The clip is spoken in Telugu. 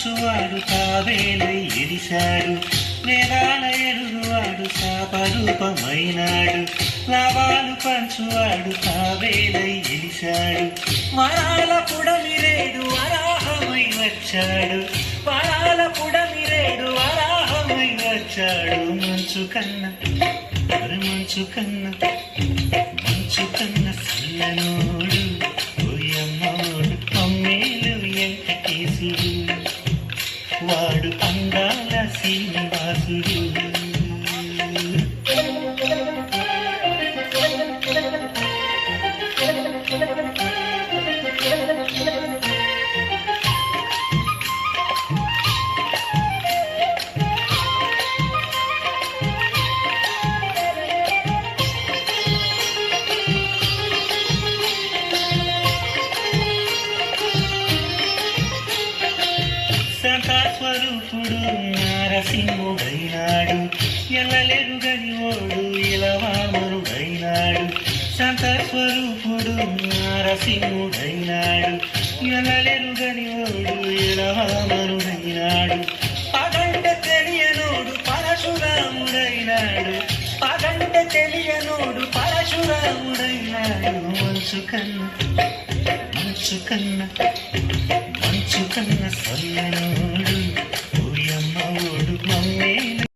పంచువాడు తావేలై ఎలిశాడు, వేదాల ఎరుగువాడు శాపరూపమైనాడు. లాభాలు పంచువాడు తావేలై ఎలిశాడు, వరాల పుడమిరేడు వరాహమై వచ్చాడు. వరాల పుడమిరేడు వరాహమై వచ్చాడు. మంచు కన్న మంచు కన్న మంచు కన్న సల్లనోడు ఓయమ్మోడు అమ్మేలు వెంకటేశుడు, వాడు అందాల శ్రీనివాసుడు. శాంతాస్వరూపుడు నారసింహుడైనాడు, ఎల్లలెరుగని ఓడు ఇలవామరుడైనాడు. శాంతస్వరూపుడు నారసింహుడైనాడు, ఎల్లలెరుగని ఓడు ఇలవామరుడైనాడు. పగంట తెలియనోడు పరశురాముడైనాడు, పగంట తెలియనోడు పరశురాముడైనాడు. మంచు కన్న మంచు కన్న మంచు కన్న సల్లనోడు